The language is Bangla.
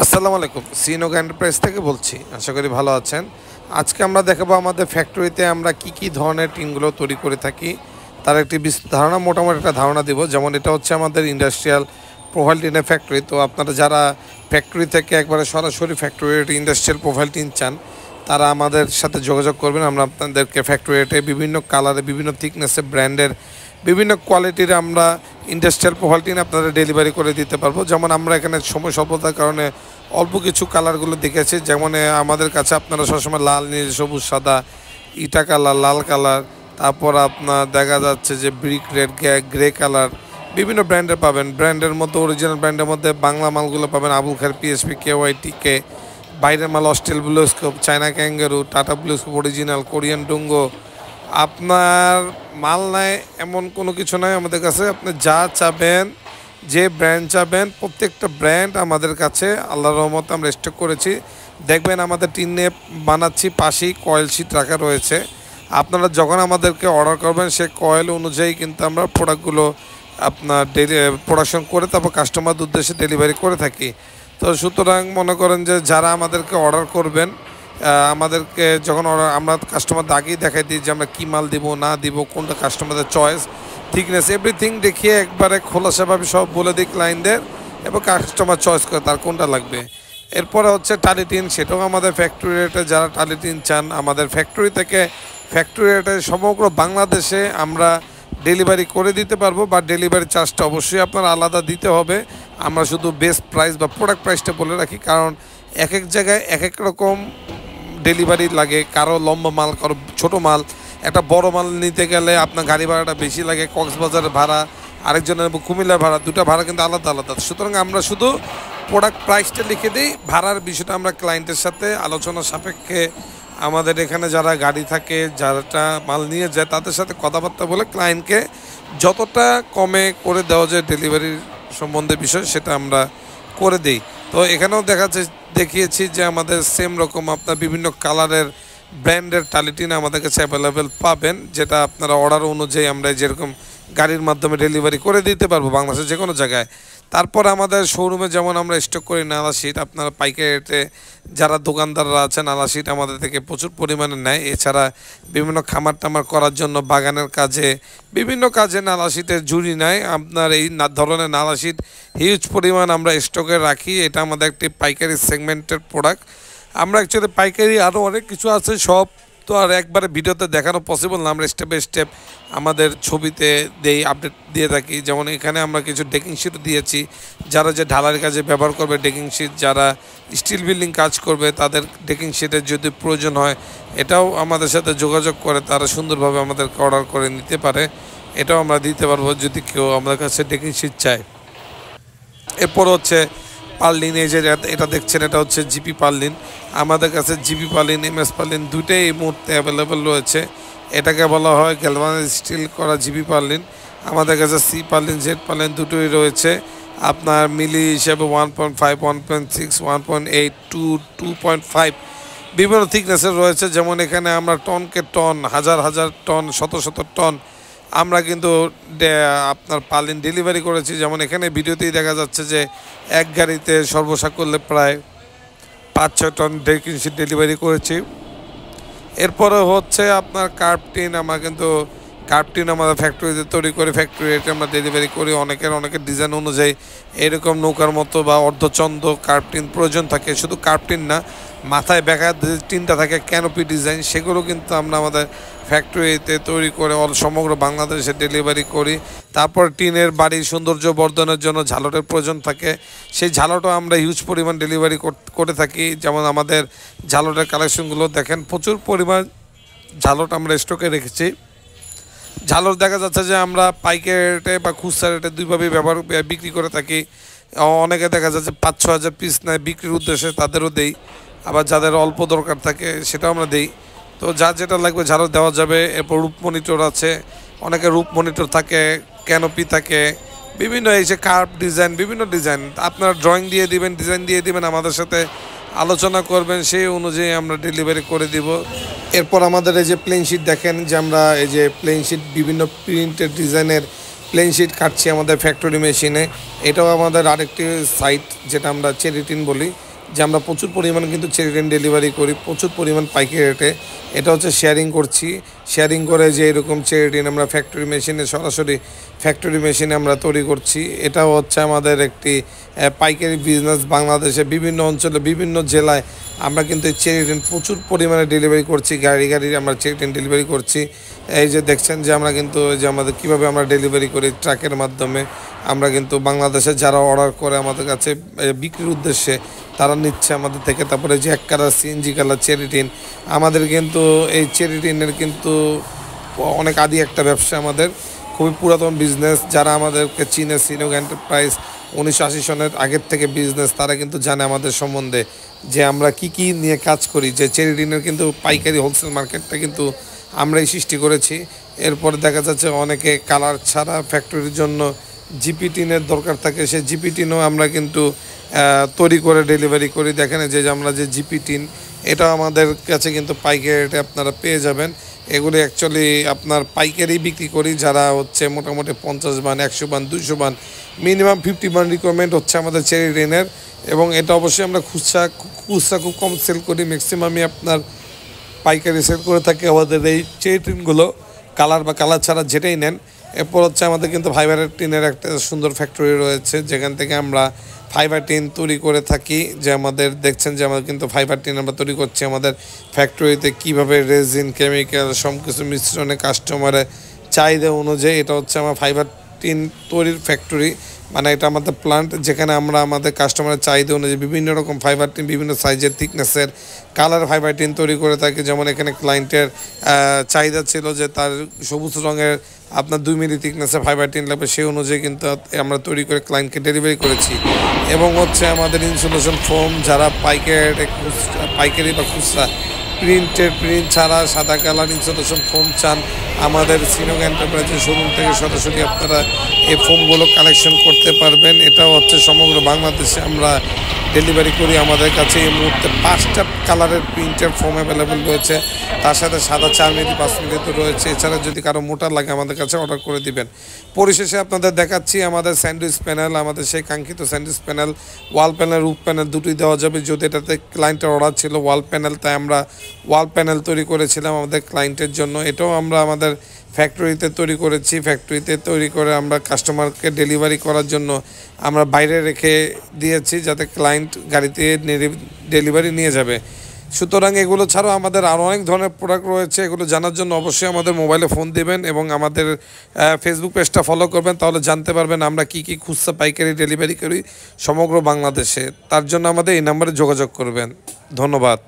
আসসালামু আলাইকুম, সিনোগ এন্টারপ্রাইজ থেকে বলছি। আশা করি ভালো আছেন। আজকে আমরা দেখাবো আমাদের ফ্যাক্টরিতে আমরা কি ধরনের টিনগুলো তৈরি করে থাকি, তার একটি ধারণা, মোটামুটি একটা ধারণা দিব। যেমন এটা হচ্ছে আমাদের ইন্ডাস্ট্রিয়াল প্রোফাইল টিনের ফ্যাক্টরি। তো আপনারা যারা ফ্যাক্টরি থেকে একবারে সরাসরি ফ্যাক্টরির ইন্ডাস্ট্রিয়াল প্রোফাইল টিন চান, তারা আমাদের সাথে যোগাযোগ করবেন। আমরা আপনাদেরকে ফ্যাক্টরিতে বিভিন্ন কালারে, বিভিন্ন থিকনেসের, ব্র্যান্ডের, বিভিন্ন কোয়ালিটির আমরা ইন্ডাস্ট্রিয়াল প্রোফাইল টিন আপনাদের ডেলিভারি করে দিতে পারবো। যেমন আমরা এখানে সময় স্বল্পতার কারণে অল্প কিছু কালারগুলো দেখেছি। যেমন আমাদের কাছে আপনারা সবসময় লাল, নীল, সবুজ, সাদা, ইটা কালার, লাল কালার, তারপর আপনার দেখা যাচ্ছে যে ব্রিক রেড, গ্রে কালার, বিভিন্ন ব্র্যান্ডের পাবেন। ব্র্যান্ডের মধ্যে, অরিজিনাল ব্র্যান্ডের মধ্যে বাংলা মালগুলো পাবেন আবুল খায়ের, পিএসপি, কেওয়াইটিকে। বাইরের মাল অস্ট্রেল BlueScope, China Kangaroo, Tata BlueScope original, Korean ডুঙ্গো। আপনার মাল নাই এমন কোনো কিছু নাই আমাদের কাছে। আপনি যা চাবেন, যে ব্র্যান্ড চাবেন, প্রত্যেকটা ব্র্যান্ড আমাদের কাছে আল্লাহর রহমতে আমরা স্টক করেছি। দেখবেন আমাদের টিনে বানাচ্ছি, পাশেই কয়েল শিট রাখা রয়েছে। আপনারা যখন আমাদেরকে অর্ডার করবেন, সে কয়েল অনুযায়ী কিন্তু আমরা প্রোডাক্টগুলো আপনার প্রোডাকশন করে তারপর কাস্টমার উদ্দেশ্যে ডেলিভারি করে থাকি। তো সুতরাং মনে করেন যে যারা আমাদেরকে অর্ডার করবেন, আমাদেরকে যখন আমরা কাস্টমার আগেই দেখাই দিই যে আমরা কী মাল দিব না দিব, কোনটা কাস্টমারদের চয়েস, থিকনেস, এভরিথিং দেখিয়ে একবারে খোলাসাভাবে সব বলে দিই ক্লায়েন্টদের, এবং কাস্টমার চয়েস করে তার কোনটা লাগবে। এরপরে হচ্ছে টালি টিন, সেটাও আমাদের ফ্যাক্টরি রেটে যারা টালি টিন চান, আমাদের ফ্যাক্টরি থেকে ফ্যাক্টরি রেটে সমগ্র বাংলাদেশে আমরা ডেলিভারি করে দিতে পারবো। বা ডেলিভারি চার্জটা অবশ্যই আপনার আলাদা দিতে হবে। আমরা শুধু বেস্ট প্রাইস বা প্রোডাক্ট প্রাইসটা বলে রাখি, কারণ এক এক জায়গায় এক এক রকম ডেলিভারি লাগে। কারো লম্বা মাল, কারো ছোটো মাল। একটা বড় মাল নিতে গেলে আপনার গাড়ি ভাড়াটা বেশি লাগে, কক্সবাজারের ভাড়া, আরেকজনের কুমিল্লার ভাড়া, দুটা ভাড়া কিন্তু আলাদা আলাদা। সুতরাং আমরা শুধু প্রোডাক্ট প্রাইসটা লিখে দিই, ভাড়ার বিষয়টা আমরা ক্লায়েন্টের সাথে আলোচনা সাপেক্ষে আমাদের এখানে যারা গাড়ি থাকে, যারা মাল নিয়ে যায়, তাদের সাথে কথাবার্তা বলে ক্লায়েন্টকে যতটা কমে করে দেওয়া যায় ডেলিভারির সম্বন্ধে বিষয়, সেটা আমরা করে দিই। তো এখানেও দেখিয়েছি যে আমাদের সেম রকম আপনার বিভিন্ন কালারের ব্র্যান্ডের টালিটিন আমাদের কাছে অ্যাভেলেবেল পাবেন, যেটা আপনারা অর্ডার অনুযায়ী আমরা যেরকম গাড়ির মাধ্যমে ডেলিভারি করে দিতে পারবো বাংলাদেশের যে কোনো জায়গায়। তারপর আমাদের শোরুমে যেমন আমরা স্টক করি নালা শিট, আপনারা পাইকারি রেটে যারা দোকানদাররা আছেন নালা শিট আমাদের থেকে প্রচুর পরিমাণে নেয়। এছাড়া বিভিন্ন খামার টামার করার জন্য, বাগানের কাজে, বিভিন্ন কাজে নালা শিটের জুড়ি নেয়। আপনার এই ধরনের নালা শিট হিউজ পরিমাণ আমরা স্টকে রাখি। এটা আমাদের একটি পাইকারি সেগমেন্টের প্রোডাক্ট। আমরা অ্যাকচুয়ালি পাইকারি আরও অনেক কিছু আছে, সব তো আর একবারে ভিডিওতে দেখানো পসিবল না। আমরা স্টেপ বাই স্টেপ আমাদের ছবিতে আপডেট দিয়ে থাকি। যেমন এখানে আমরা কিছু ডেকিং শিটও দিয়েছি, যারা যে ঢালাইয়ের কাজে ব্যবহার করবে ডেকিং শিট, যারা স্টিল বিল্ডিং কাজ করবে তাদের ডেকিং শিটের যদি প্রয়োজন হয়, এটাও আমাদের সাথে যোগাযোগ করে তারা সুন্দরভাবে আমাদেরকে অর্ডার করে নিতে পারে। এটাও আমরা দিতে পারবো যদি কেউ আমাদের কাছে ডেকিং শিট চায়। এরপর হচ্ছে পার্লিন, এই যে এটা দেখছেন, এটা হচ্ছে জিপি পার্লিন। আমাদের কাছে জিপি পার্লিন, এমএস পার্লিন দুটোই এই মুহূর্তে অ্যাভেলেবেল রয়েছে। এটাকে বলা হয় গ্যালভানাইজ স্টিল করা জিপি পার্লিন। আমাদের কাছে সি পার্লিন, জেড পার্লিন দুটোই রয়েছে। আপনার মিলি হিসেবে 1.5, 1.6, 1.8, 2, 2.5 বিভিন্ন থিকনেসের রয়েছে। যেমন এখানে আমরা টনকে টন, হাজার হাজার টন, শত শত টন আমরা কিন্তু আপনার পার্লিন ডেলিভারি করেছি। যেমন এখানে ভিডিওতেই দেখা যাচ্ছে যে এক গাড়িতে সর্বসাকুল্যে প্রায় 5-6 টন ডেকিং শিট ডেলিভারি করেছি। এরপরে হচ্ছে আপনার কার্পটিন, আমরা কিন্তু কার্পটিন আমাদের ফ্যাক্টরিতে তৈরি করে ফ্যাক্টরিতে আমরা ডেলিভারি করি। অনেকের ডিজাইন অনুযায়ী এরকম নৌকার মতো বা অর্ধচন্দ্র কার্পটিন প্রয়োজন থাকে। শুধু কার্পটিন না, মাথায় বেঁকা টিনটা থাকে ক্যানোপি ডিজাইন, সেগুলো কিন্তু আমরা আমাদের ফ্যাক্টরিতে তৈরি করে সমগ্র বাংলাদেশে ডেলিভারি করি। তারপর টিনের বাড়ির সৌন্দর্য বর্ধনের জন্য ঝালটের প্রয়োজন থাকে, সেই ঝালটও আমরা হিউজ পরিমাণ ডেলিভারি করে থাকি। যেমন আমাদের ঝালটের কালেকশনগুলো দেখেন, প্রচুর পরিমাণ ঝালট আমরা স্টকে রেখেছি। ঝালর দেখা যাচ্ছে যে আমরা পাইকারি রেটে বা খুচরা রেটে দুইভাবেই বিক্রি করে থাকি। অনেকে দেখা যাচ্ছে 5-6 হাজার পিস নেয় বিক্রির উদ্দেশ্যে, তাদেরও দেই। আবার যাদের অল্প দরকার থাকে সেটাও আমরা দিই। তো যার যেটা লাগবে ঝালর দেওয়া যাবে। এরপর রূপ মনিটর আছে, অনেকে রূপ মনিটর থাকে, ক্যানোপি থাকে, বিভিন্ন এই যে কার্ভ ডিজাইন, বিভিন্ন ডিজাইন আপনারা ড্রয়িং দিয়ে দিবেন, ডিজাইন দিয়ে দিবেন, আমাদের সাথে আলোচনা করবেন, সেই অনুযায়ী আমরা ডেলিভারি করে দিব। এরপর আমাদের এই যে প্লেন শিট দেখেন, যে আমরা এই যে প্লেন শিট বিভিন্ন প্রিন্টের ডিজাইনের প্লেন শিট কাটছি আমাদের ফ্যাক্টরি মেশিনে। এটাও আমাদের আরেকটি সাইট, যেটা আমরা চেরি টিন বলি। যে আমরা প্রচুর পরিমাণ কিন্তু চেরি টিন ডেলিভারি করি, প্রচুর পরিমাণ পাইকারি রেটে। এটা হচ্ছে শেয়ারিং করছি, শেয়ারিং করে যে এরকম চেরি টিন আমরা ফ্যাক্টরি মেশিনে সরাসরি ফ্যাক্টরি মেশিনে আমরা তৈরি করছি। এটাও হচ্ছে আমাদের একটি পাইকারি বিজনেস। বাংলাদেশে বিভিন্ন অঞ্চলে বিভিন্ন জেলায় আমরা কিন্তু এই চেরি টিন প্রচুর পরিমাণে ডেলিভারি করছি, গাড়ি আমরা চেরি টিন ডেলিভারি করছি। এই যে দেখছেন যে আমরা কিন্তু যে আমাদের কীভাবে আমরা ডেলিভারি করি ট্রাকের মাধ্যমে। আমরা কিন্তু বাংলাদেশে যারা অর্ডার করে আমাদের কাছে বিক্রির উদ্দেশ্যে তারা নিচ্ছে আমাদের থেকে। তারপরে যে এক colour CNG colour cherry tin, আমাদের কিন্তু এই চেরি টিনের কিন্তু অনেক আদি একটা ব্যবসা, আমাদের খুবই পুরাতন বিজনেস। যারা আমাদেরকে চিনে, সিনোগ এন্টারপ্রাইজ 1980 সনের আগের থেকে বিজনেস, তারা কিন্তু জানে আমাদের সম্বন্ধে যে আমরা কি কি নিয়ে কাজ করি। যে চেরি টিনের কিন্তু পাইকারি হোলসেল মার্কেটটা কিন্তু আমরাই সৃষ্টি করেছি। এরপর দেখা যাচ্ছে অনেকে কালার ছাড়া ফ্যাক্টরির জন্য জিপি টিনের দরকার থাকে, সেই জিপি টিনও আমরা কিন্তু তৈরি করে ডেলিভারি করি। দেখেন যে আমরা যে জিপি টিন, এটা আমাদের কাছে কিন্তু পাইকারি রেটে আপনারা পেয়ে যাবেন। এগুলি অ্যাকচুয়ালি আপনার পাইকারি বিক্রি করি, যারা হচ্ছে মোটামুটি 50 বান, 100 বান, 200 বান, মিনিমাম 50 বান রিকোয়ারমেন্ট হচ্ছে আমাদের চেরি টিনের। এবং এটা অবশ্যই আমরা খুচরা খুব কম সেল করি, ম্যাক্সিমামই আপনার পাইকারি সেল করে থাকি আমাদের এই চেরি টিনগুলো, কালার বা কালার ছাড়া যেটাই নেন। এরপর হচ্ছে আমাদের কিন্তু ফাইবার টিনের একটা সুন্দর ফ্যাক্টরি রয়েছে, যেখান থেকে আমরা ফাইবার টিন তৈরি করে থাকি। যে আমাদের দেখছেন যে আমাদের কিন্তু ফাইবার টিন আমরা তৈরি করছি আমাদের ফ্যাক্টরিতে, কীভাবে রেজিন, কেমিক্যাল সব কিছু মিশ্রণে কাস্টমারের চাহিদা অনুযায়ী। এটা হচ্ছে আমার ফাইবার টিন তৈরির ফ্যাক্টরি, মানে এটা আমাদের প্লান্ট, যেখানে আমরা আমাদের কাস্টমারের চাহিদা অনুযায়ী বিভিন্ন রকম ফাইবার টিন, বিভিন্ন সাইজের, থিকনেসের, কালার ফাইবার টিন তৈরি করে থাকি। যেমন এখানে ক্লায়েন্টের চাহিদা ছিল যে তার সবুজ রঙের আপনার 2 মিলি থিকনেসের ফাইবার টিন লাগবে, সেই অনুযায়ী কিন্তু আমরা তৈরি করে ক্লায়েন্টকে ডেলিভারি করেছি। এবং হচ্ছে আমাদের ইনসুলেশন ফোম, যারা পাইকারি বা খুচরা প্রিন্ট ছাড়া সাদা কালার ইনসুলেশন ফোম চান, আমাদের সিনোগ এন্টারপ্রাইজের শোরুম থেকে সরাসরি আপনারা এই ফোমগুলো কালেকশন করতে পারবেন। এটাও হচ্ছে সমগ্র বাংলাদেশে আমরা ডেলিভারি করি। আমাদের কাছে এই মুহূর্তে 5টা কালারের প্রিন্টের ফোম অ্যাভেলেবেল রয়েছে, তার সাথে সাদা 4 মিলি 5 মিলি তো রয়েছে। এছাড়া যদি কারো মোটা লাগে আমাদের কাছে অর্ডার করে দিবেন। পরিশেষে আপনাদের দেখাচ্ছি আমাদের স্যান্ডউইচ প্যানেল, আমাদের সেই কাঙ্ক্ষিত sandwich panel, wall panel, roof panel দুটোই দেওয়া যাবে। যদি এটাতে ক্লায়েন্টের অর্ডার ছিল ওয়াল প্যানেল, তাই আমরা ওয়াল প্যানেল তৈরি করেছিলাম আমাদের ক্লায়েন্টের জন্য। এটাও আমরা আমাদের ফ্যাক্টরিতে তৈরি করেছি। ফ্যাক্টরিতে তৈরি করে আমরা কাস্টমারকে ডেলিভারি করার জন্য আমরা বাইরে রেখে দিয়েছি, যাতে ক্লায়েন্ট গাড়িতে ডেলিভারি নিয়ে যাবে। সুতরাং এগুলো ছাড়াও আমাদের আরও অনেক ধরনের প্রোডাক্ট রয়েছে। এগুলো জানার জন্য অবশ্যই আমাদের মোবাইলে ফোন দিবেন এবং আমাদের ফেসবুক পেজটা ফলো করবেন, তাহলে জানতে পারবেন আমরা কি কি খুচরা পাইকারি ডেলিভারি করি সমগ্র বাংলাদেশে। তার জন্য আমাদের এই নাম্বারে যোগাযোগ করবেন। ধন্যবাদ।